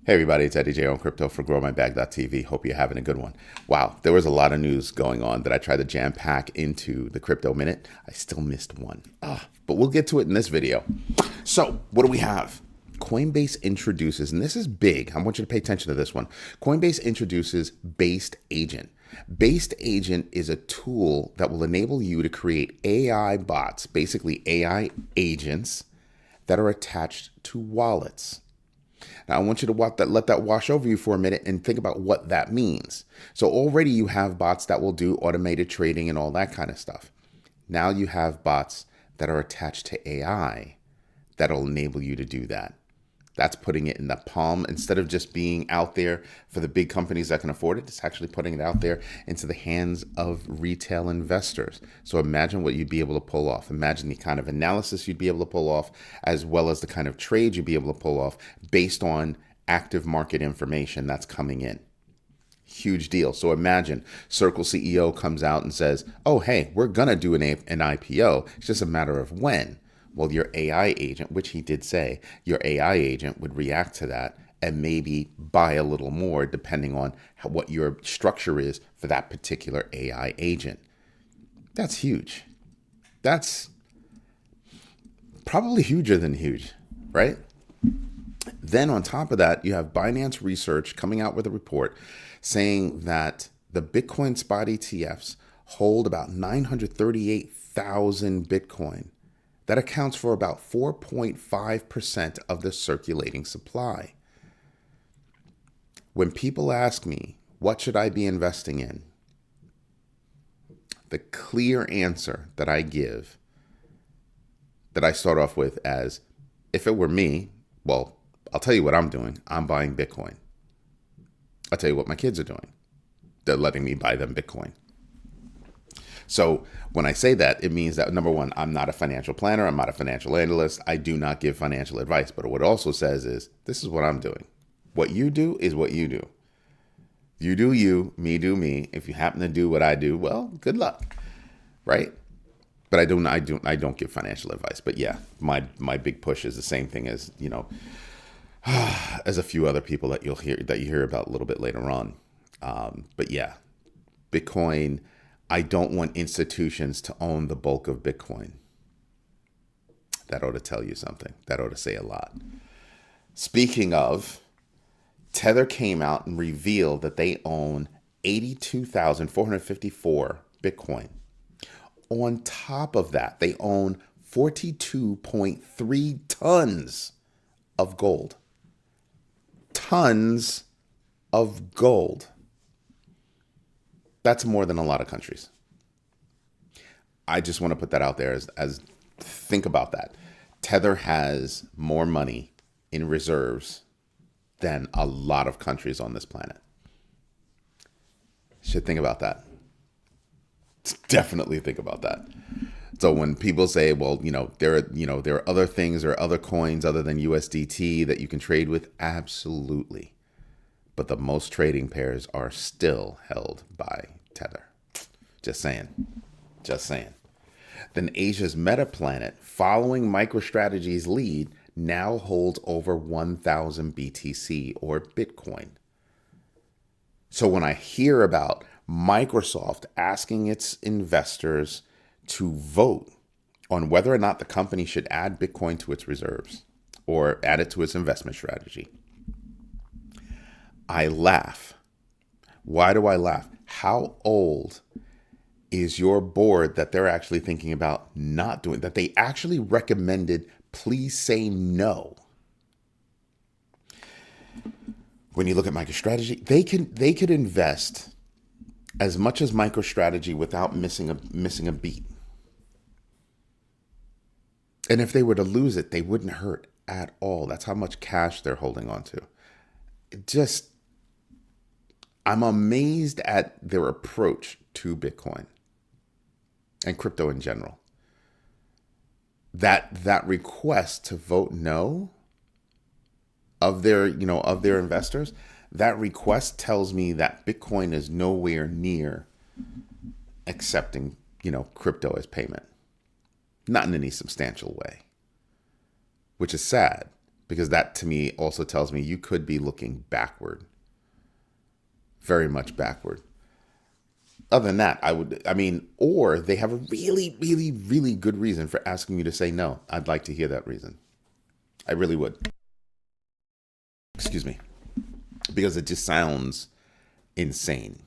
Hey everybody, it's Eddie J on crypto for growmybag.tv. Hope you're having a good one. Wow, there was a lot of news going on that I tried to jam pack into the crypto minute. I still missed one. But we'll get to it in this video. So, what do we have? Coinbase introduces, and this is big. I want you to pay attention to this one. Coinbase introduces Based Agent. Based Agent is a tool that will enable you to create AI bots, basically AI agents that are attached to wallets. Now, I want you to let that wash over you for a minute and think about what that means. So already you have bots that will do automated trading and all that kind of stuff. Now you have bots that are attached to AI that'll enable you to do that. That's putting it in the palm. Instead of just being out there for the big companies that can afford it, it's actually putting it out there into the hands of retail investors. So imagine what you'd be able to pull off. Imagine the kind of analysis you'd be able to pull off, as well as the kind of trade you'd be able to pull off based on active market information that's coming in. Huge deal. So imagine Circle CEO comes out and says, oh, hey, we're going to do an IPO. It's just a matter of when. Well, your AI agent, which he did say, your AI agent would react to that and maybe buy a little more depending on what your structure is for that particular AI agent. That's huge. That's probably huger than huge, right? Then on top of that, you have Binance Research coming out with a report saying that the Bitcoin spot ETFs hold about 938,000 Bitcoin. That accounts for about 4.5% of the circulating supply. When people ask me, what should I be investing in? The clear answer that I give, that I start off with as, if it were me, well, I'll tell you what I'm doing. I'm buying Bitcoin. I'll tell you what my kids are doing. They're letting me buy them Bitcoin. So when I say that, it means that, number one, I'm not a financial planner. I'm not a financial analyst. I do not give financial advice. But what it also says is, this is what I'm doing. What you do is what you do. You do you, me do me. If you happen to do what I do, well, good luck, right? But I don't give financial advice. But yeah, my big push is the same thing as, as a few other people that you hear about a little bit later on. But yeah, Bitcoin. I don't want institutions to own the bulk of Bitcoin. That ought to tell you something. That ought to say a lot. Speaking of, Tether came out and revealed that they own 82,454 Bitcoin. On top of that, they own 42.3 tons of gold. Tons of gold. That's more than a lot of countries. I just want to put that out there as think about that. Tether has more money in reserves than a lot of countries on this planet. Should think about that. Definitely think about that. So when people say, well, there are other things or other coins other than USDT that you can trade with, absolutely. But the most trading pairs are still held by Tether. Just saying. Then Asia's Metaplanet, following MicroStrategy's lead, now holds over 1,000 BTC or Bitcoin. So when I hear about Microsoft asking its investors to vote on whether or not the company should add Bitcoin to its reserves or add it to its investment strategy, I laugh. Why do I laugh? How old is your board that they're actually thinking about not doing, that they actually recommended, please say no? When you look at MicroStrategy, they could invest as much as MicroStrategy without missing a beat. And if they were to lose it, they wouldn't hurt at all. That's how much cash they're holding on to. I'm amazed at their approach to Bitcoin and crypto in general. That request to vote no of their investors, that request tells me that Bitcoin is nowhere near accepting, crypto as payment. Not in any substantial way, which is sad because that to me also tells me you could be looking backward, very much backward. Other than that, or they have a really, really, really good reason for asking you to say no. I'd like to hear that reason. I really would. Excuse me. Because it just sounds insane.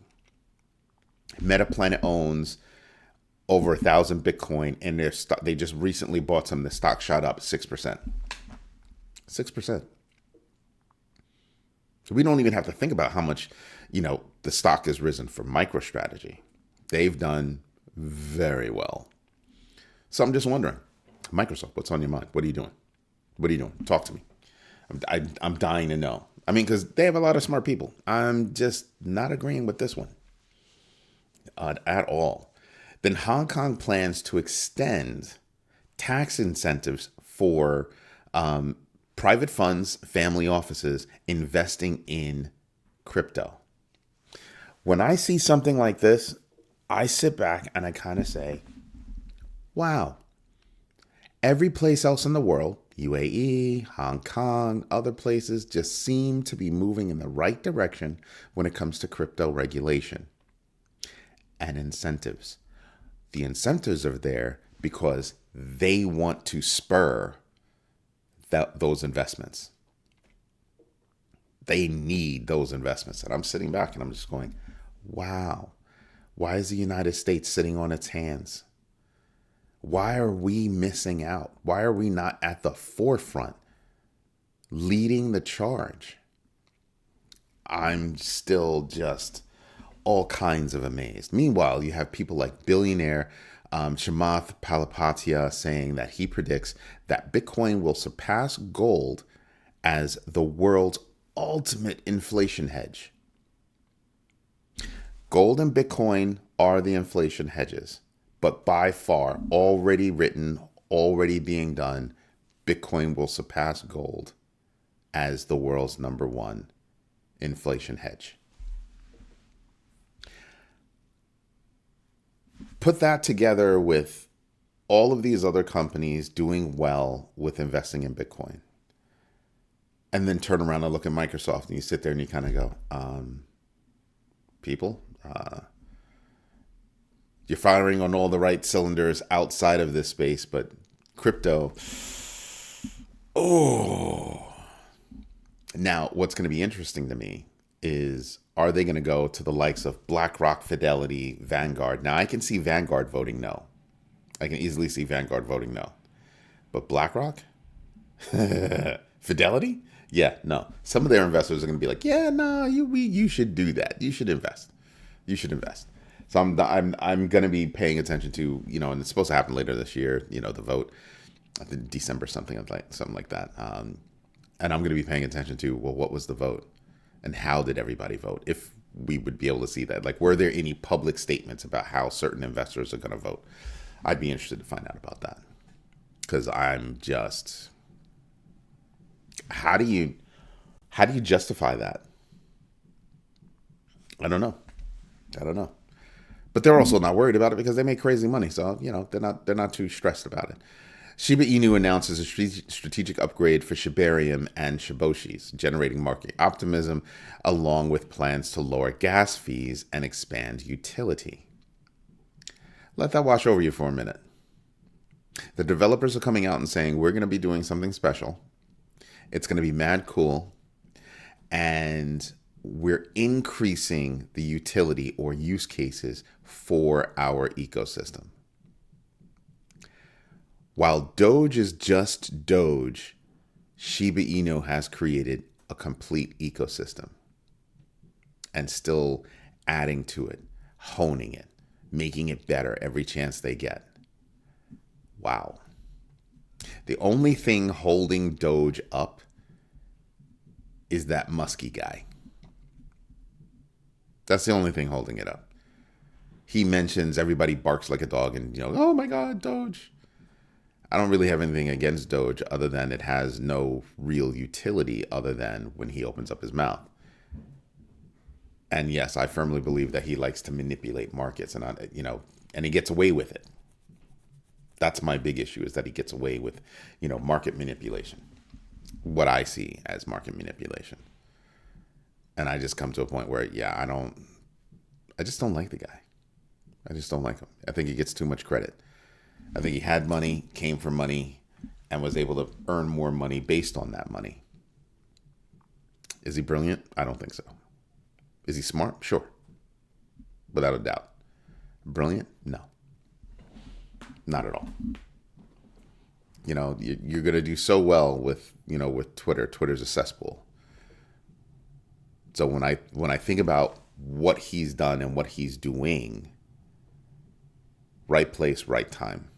Metaplanet owns over 1,000 Bitcoin, and they just recently bought some. The stock shot up 6%. 6%. So we don't even have to think about how much, the stock has risen for MicroStrategy. They've done very well. So I'm just wondering, Microsoft, what's on your mind? What are you doing? What are you doing? Talk to me. I'm dying to know. Because they have a lot of smart people. I'm just not agreeing with this one at all. Then Hong Kong plans to extend tax incentives for private funds, family offices investing in crypto. When I see something like this, I sit back and I kind of say, wow, every place else in the world, UAE, Hong Kong, other places just seem to be moving in the right direction when it comes to crypto regulation and incentives. The incentives are there because they want to spur those investments. They need those investments. And I'm sitting back and I'm just going, wow, why is the United States sitting on its hands? Why are we missing out? Why are we not at the forefront, leading the charge? I'm still just all kinds of amazed. Meanwhile, you have people like billionaire Chamath Palihapitiya saying that he predicts that Bitcoin will surpass gold as the world's ultimate inflation hedge. Gold and Bitcoin are the inflation hedges, but by far, already written, already being done, Bitcoin will surpass gold as the world's #1 inflation hedge. Put that together with all of these other companies doing well with investing in Bitcoin. And then turn around and look at Microsoft and you sit there and you kind of go, people, you're firing on all the right cylinders outside of this space, but crypto, Now, what's going to be interesting to me is, are they going to go to the likes of BlackRock, Fidelity, Vanguard? Now, I can see Vanguard voting no. I can easily see Vanguard voting no. But BlackRock? Fidelity? Yeah, no. Some of their investors are going to be like, yeah, no, you should do that. You should invest. You should invest. So I'm going to be paying attention to, and it's supposed to happen later this year, the vote, I think December, something like that. And I'm going to be paying attention to, well, what was the vote? And how did everybody vote? If we would be able to see that. Like, were there any public statements about how certain investors are going to vote? I'd be interested to find out about that. Because I'm just, how do you justify that? I don't know. But they're also not worried about it because they make crazy money. So, they're not too stressed about it. Shiba Inu announces a strategic upgrade for Shibarium and Shiboshis, generating market optimism, along with plans to lower gas fees and expand utility. Let that wash over you for a minute. The developers are coming out and saying, we're going to be doing something special. It's going to be mad cool. And we're increasing the utility or use cases for our ecosystem. While Doge is just Doge, Shiba Inu has created a complete ecosystem and still adding to it, honing it, making it better every chance they get. Wow. The only thing holding Doge up is that musky guy. That's the only thing holding it up. He mentions everybody barks like a dog and, oh my God, Doge. I don't really have anything against Doge other than it has no real utility other than when he opens up his mouth. And yes, I firmly believe that he likes to manipulate markets and he gets away with it. That's my big issue, is that he gets away with, market manipulation. what I see as market manipulation. And I just come to a point where, I just don't like the guy. I just don't like him. I think he gets too much credit. I think he had money, came from money, and was able to earn more money based on that money. Is he brilliant? I don't think so. Is he smart? Sure. Without a doubt. Brilliant? No. Not at all. You're going to do so well with Twitter. Twitter's a cesspool. So when I think about what he's done and what he's doing, right place, right time,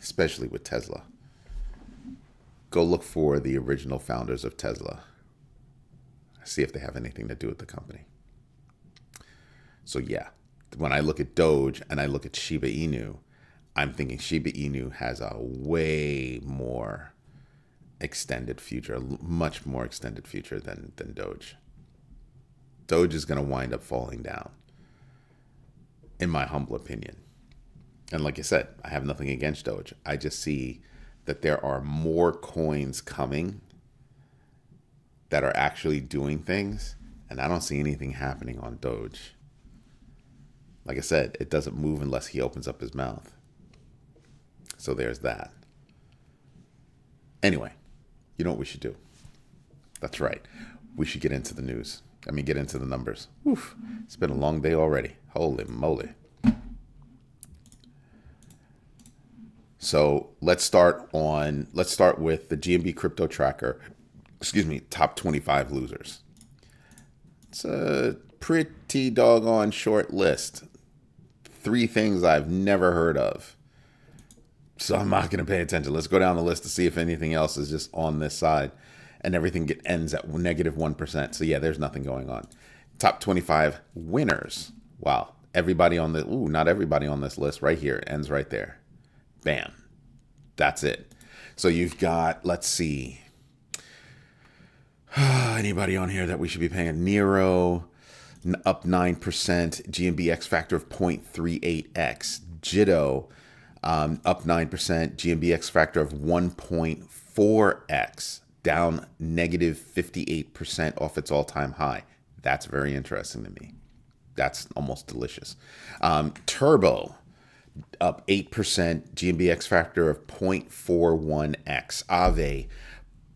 especially with Tesla. Go look for the original founders of Tesla. See if they have anything to do with the company. So yeah, when I look at Doge and I look at Shiba Inu, I'm thinking Shiba Inu has a way more extended future, much more extended future than Doge. Doge is going to wind up falling down, in my humble opinion. And like I said, I have nothing against Doge. I just see that there are more coins coming that are actually doing things, and I don't see anything happening on Doge. Like I said, it doesn't move unless he opens up his mouth. So there's that. Anyway, you know what we should do? That's right. We should get into the news. Get into the numbers. Oof, it's been a long day already. Holy moly. So let's start with the GMB crypto tracker. Top 25 losers. It's a pretty doggone short list. 3 things I've never heard of. So I'm not going to pay attention. Let's go down the list to see if anything else is just on this side. And everything ends at negative 1%. So yeah, there's nothing going on. Top 25 winners. Wow. Not everybody on this list right here. Ends right there. Bam. That's it. So you've got, let's see. Anybody on here that we should be paying? Nero, up 9%. GMBX factor of 0.38x. Jitto, up 9%. GMBX factor of 1.4x. Down negative 58% off its all-time high. That's very interesting to me. That's almost delicious. Turbo, up 8%. GMBX factor of 0.41x. Aave,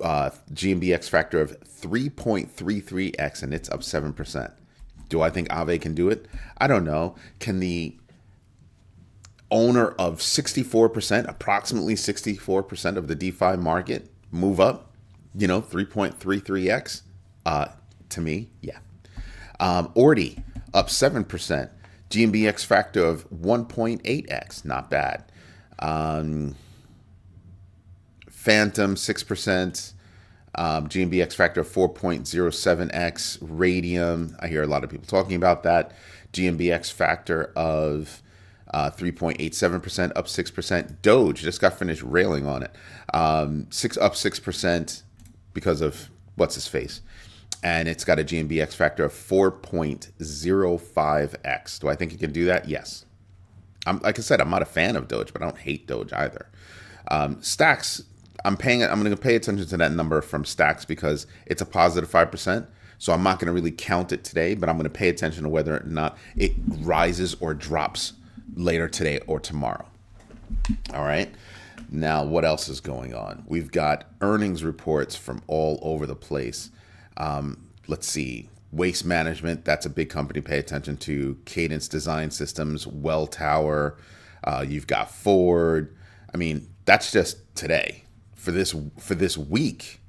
GMBX factor of 3.33x, and it's up 7%. Do I think Aave can do it? I don't know. Can the owner of approximately 64% of the DeFi market move up? 3.33x? To me, yeah. Ordi, up 7%. GMBX factor of 1.8x, not bad. Phantom, 6%. GMBX factor of 4.07x. Radium, I hear a lot of people talking about that. GMBX factor of 3.87%, up 6%. Doge just got finished railing on it. Up 6% because of what's his face. And it's got a GMBX factor of 4.05x. Do I think it can do that? Yes. Like I said, I'm not a fan of Doge, but I don't hate Doge either. Stacks, I'm going to pay attention to that number from Stacks because it's a positive 5%. So I'm not going to really count it today, but I'm going to pay attention to whether or not it rises or drops later today or tomorrow. All right. Now, what else is going on? We've got earnings reports from all over the place. Let's see. Waste Management, that's a big company to pay attention to. Cadence Design Systems, Welltower. You've got Ford. That's just today. For this week,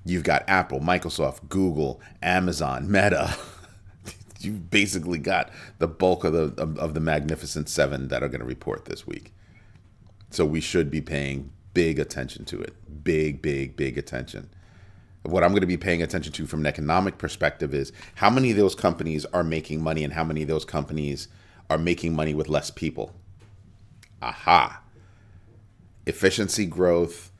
you've got Apple, Microsoft, Google, Amazon, Meta. You've basically got the bulk of the Magnificent Seven that are going to report this week. So we should be paying big attention to it. Big attention. What I'm going to be paying attention to from an economic perspective is how many of those companies are making money and how many of those companies are making money with less people. Aha. Efficiency growth.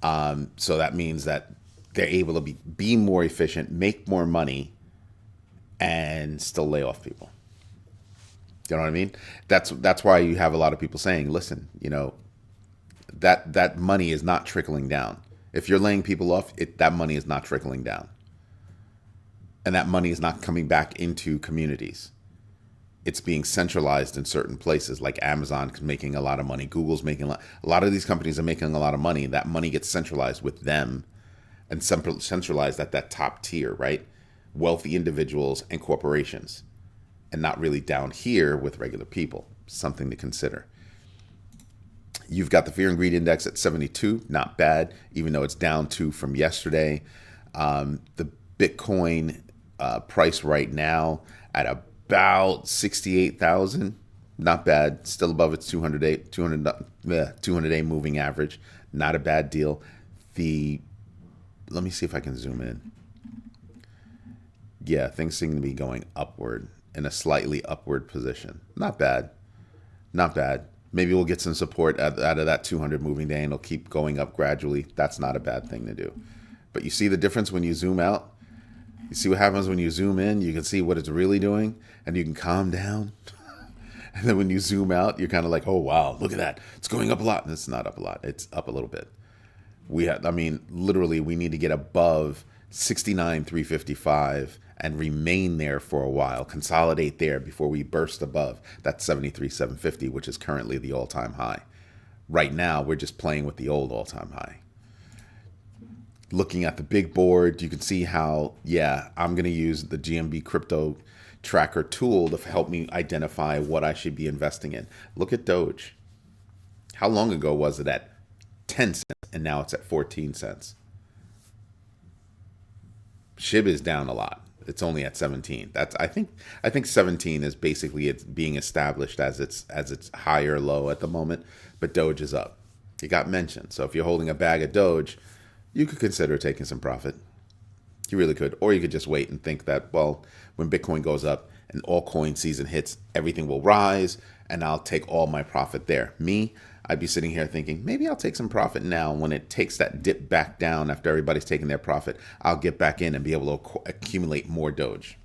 So that means that they're able to be more efficient, make more money, and still lay off people. You know what I mean? That's why you have a lot of people saying, listen, that money is not trickling down. If you're laying people off, that money is not trickling down. And that money is not coming back into communities. It's being centralized in certain places, like Amazon making a lot of money. Google's making a lot of these companies are making a lot of money. That money gets centralized with them and centralized at that top tier, right? Wealthy individuals and corporations, and not really down here with regular people. Something to consider. You've got the Fear and Greed Index at 72, not bad, even though it's down 2 from yesterday. The Bitcoin price right now at about 68,000, not bad, still above its 200-day moving average, not a bad deal. Let me see if I can zoom in. Yeah, things seem to be going upward in a slightly upward position. Not bad. Not bad. Maybe we'll get some support out of that 200 moving day and it'll keep going up gradually. That's not a bad thing to do. But you see the difference when you zoom out? You see what happens when you zoom in? You can see what it's really doing and you can calm down. And then when you zoom out, you're kind of like, oh, wow, look at that. It's going up a lot. And it's not up a lot. It's up a little bit. Literally, we need to get above 69,355 and remain there for a while, consolidate there before we burst above that 73,750, which is currently the all-time high. Right now, we're just playing with the old all-time high. Looking at the big board, you can see how, I'm going to use the GMB crypto tracker tool to help me identify what I should be investing in. Look at Doge. How long ago was it at 10 cents and now it's at 14 cents? SHIB is down a lot. It's only at 17. I think 17 is basically it's being established as its higher low at the moment, but Doge is up. It got mentioned. So if you're holding a bag of Doge, you could consider taking some profit. You really could. Or you could just wait and think that, well, when Bitcoin goes up and all coin season hits, everything will rise and I'll take all my profit there. I'd be sitting here thinking, maybe I'll take some profit now. When it takes that dip back down after everybody's taking their profit, I'll get back in and be able to accumulate more Doge.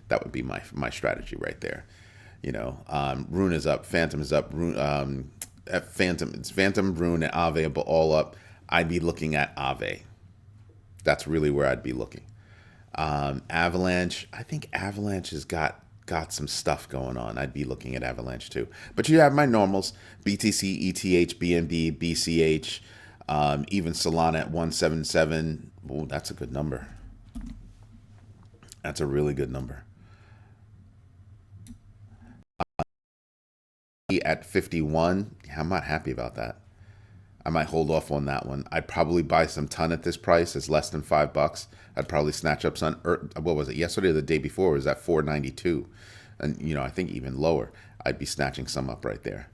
That would be my strategy right there. Rune is up, Phantom is up, Phantom, Rune, and Aave are all up. I'd be looking at Aave. That's really where I'd be looking. Avalanche, I think Avalanche has got some stuff going on. I'd be looking at Avalanche too. But you have my normals, BTC, ETH, BNB, BCH, even Solana at 177. Oh, that's a good number. That's a really good number. At 51, I'm not happy about that. I might hold off on that one. I'd probably buy some ton at this price. It's less than $5. I'd probably snatch up some. What was it? Yesterday or the day before? It was at 492, and I think even lower. I'd be snatching some up right there.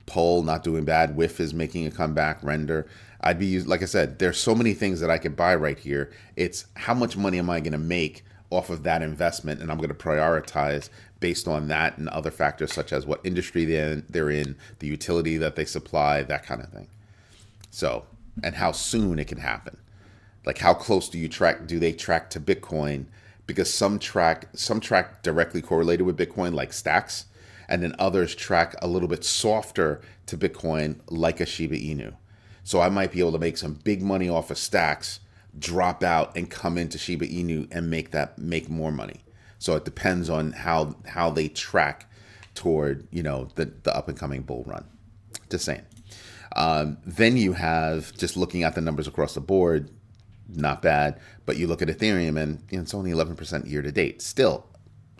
Pole not doing bad. Whiff is making a comeback. Render. I'd be like I said. There's so many things that I could buy right here. It's how much money am I going to make off of that investment, and I'm going to prioritize based on that and other factors such as what industry they're in, the utility that they supply, that kind of thing. So, and how soon it can happen. Like how close do they track to Bitcoin? Because some track directly correlated with Bitcoin like stacks, and then others track a little bit softer to Bitcoin like a Shiba Inu. So I might be able to make some big money off of stacks, drop out and come into Shiba Inu and make more money. So it depends on how they track toward, the up and coming bull run. Just saying. Then you have just looking at the numbers across the board, not bad. But you look at Ethereum and it's only 11% year to date. Still,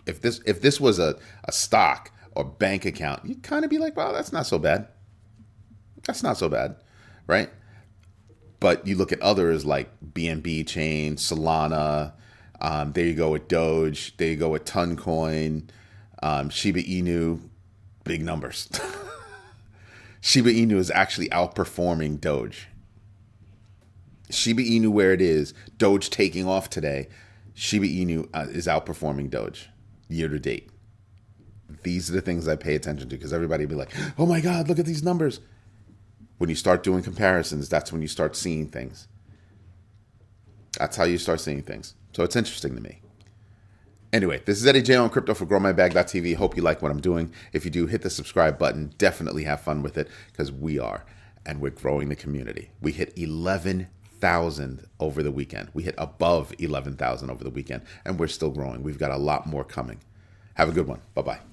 if this was a stock or bank account, you'd kind of be like, well, that's not so bad. That's not so bad, right? But you look at others like BNB Chain, Solana. There you go with Doge. There you go with Toncoin, Shiba Inu. Big numbers. Shiba Inu is actually outperforming Doge. Shiba Inu where it is, Doge taking off today, Shiba Inu is outperforming Doge year to date. These are the things I pay attention to because everybody will be like, oh my God, look at these numbers. When you start doing comparisons, that's when you start seeing things. That's how you start seeing things. So it's interesting to me. Anyway, this is Eddie J on Crypto for GrowMyBag.tv. Hope you like what I'm doing. If you do, hit the subscribe button. Definitely have fun with it because we are, and we're growing the community. We hit 11 11,000 over the weekend. We hit above 11,000 over the weekend, and we're still growing. We've got a lot more coming. Have a good one. Bye-bye.